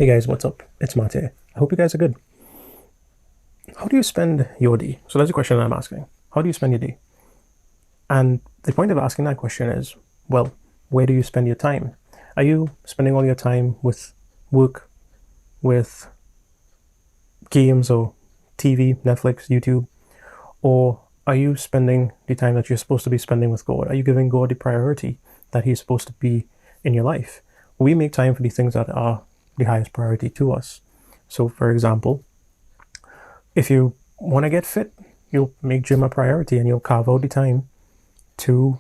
Hey guys, what's up? It's Mate. I hope you guys are good. How do you spend your day? So that's the question I'm asking. How do you spend your day? And the point of asking that question is, well, where do you spend your time? Are you spending all your time with work, with games or TV, Netflix, YouTube? Or are you spending the time that you're supposed to be spending with God? Are you giving God the priority that He's supposed to be in your life? We make time for the things that are the highest priority to us. So, for example, if you want to get fit, you'll make gym a priority and you'll carve out the time to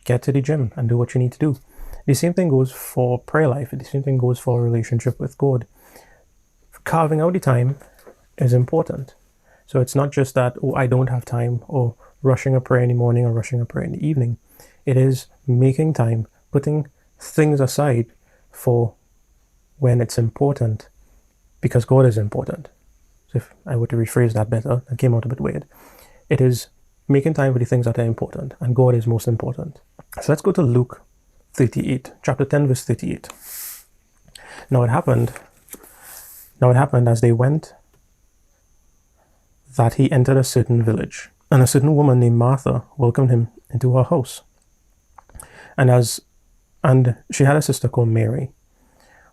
get to the gym and do what you need to do. The same thing goes for prayer life. The same thing goes for a relationship with God. Carving out the time is important. So it's not just that, oh, I don't have time, or rushing a prayer in the morning or rushing a prayer in the evening. It is making time, putting things aside for when it's important, because God is important. So if I were to rephrase that better, that came out a bit weird. It is making time for the things that are important, and God is most important. So let's go to Luke 38, chapter 10, verse 38. Now it happened as they went that he entered a certain village, and a certain woman named Martha welcomed him into her house. And she had a sister called Mary,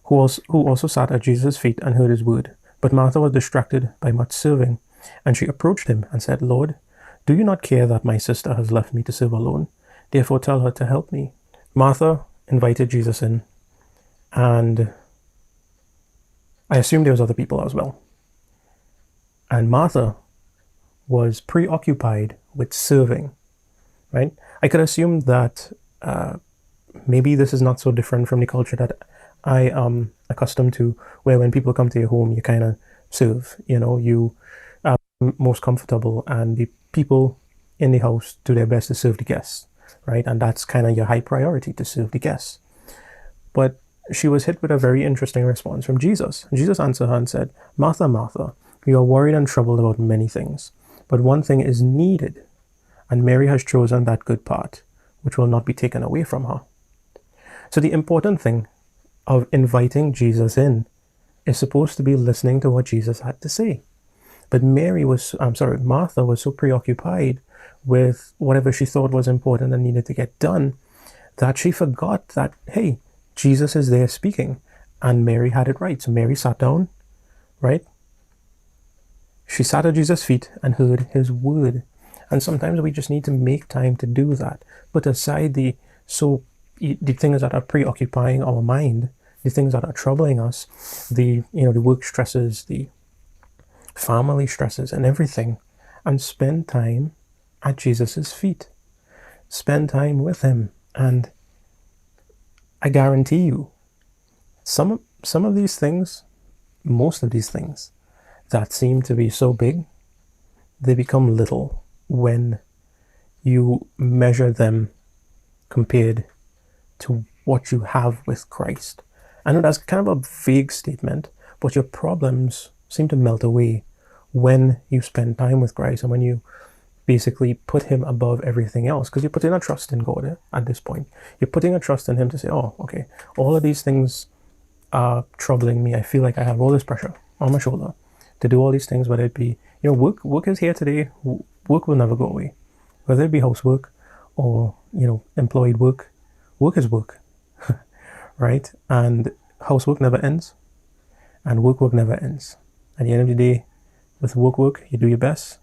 who also sat at Jesus' feet and heard his word. But Martha was distracted by much serving, and she approached him and said, Lord, do you not care that my sister has left me to serve alone? Therefore tell her to help me. Martha invited Jesus in, and I assume there was other people as well. And Martha was preoccupied with serving, right? I could assume that maybe this is not so different from the culture that I am accustomed to, where when people come to your home, you kind of serve, you are most comfortable, and the people in the house do their best to serve the guests, right? And that's kind of your high priority, to serve the guests. But she was hit with a very interesting response from Jesus. Jesus answered her and said, Martha, Martha, you are worried and troubled about many things, but one thing is needed, and Mary has chosen that good part, which will not be taken away from her. So the important thing of inviting Jesus in is supposed to be listening to what Jesus had to say. But Martha was so preoccupied with whatever she thought was important and needed to get done that she forgot that, hey, Jesus is there speaking, and Mary had it right. So Mary sat down, right? She sat at Jesus' feet and heard his word. And sometimes we just need to make time to do that. Put aside the things that are preoccupying our mind, the things that are troubling us, the work stresses, the family stresses and everything, and spend time at Jesus' feet. Spend time with him. And I guarantee you, some of these things, most of these things that seem to be so big, they become little when you measure them compared to what you have with Christ. I know that's kind of a vague statement, but your problems seem to melt away when you spend time with Christ and when you basically put him above everything else, because you're putting a trust in God at this point. You're putting a trust in him to say, oh, okay, all of these things are troubling me. I feel like I have all this pressure on my shoulder to do all these things, whether it be, work is here today. Work will never go away. Whether it be housework or, employed work, work is work, right? And housework never ends, and work never ends. At the end of the day, with work, you do your best,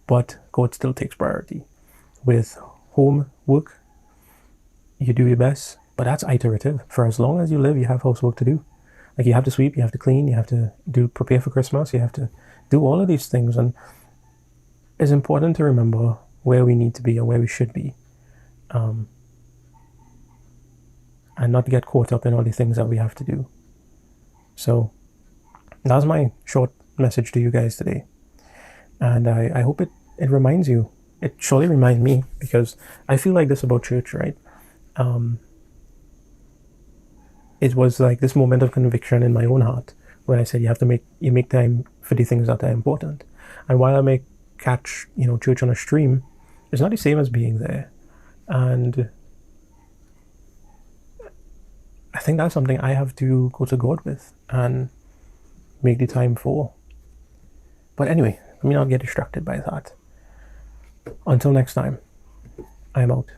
but God still takes priority. With home work, you do your best, but that's iterative. For as long as you live, you have housework to do. Like, you have to sweep, you have to clean, you have to prepare for Christmas, you have to do all of these things. And it's important to remember where we need to be and where we should be, and not get caught up in all the things that we have to do. So that's my short message to you guys today. And I hope it reminds you. It surely reminds me, because I feel like this about church, right? It was like this moment of conviction in my own heart when I said you make time for the things that are important. And while I may catch church on a stream, it's not the same as being there. And think that's something I have to go to God with and make the time for. But anyway, let me not get distracted by that. Until next time, I'm out.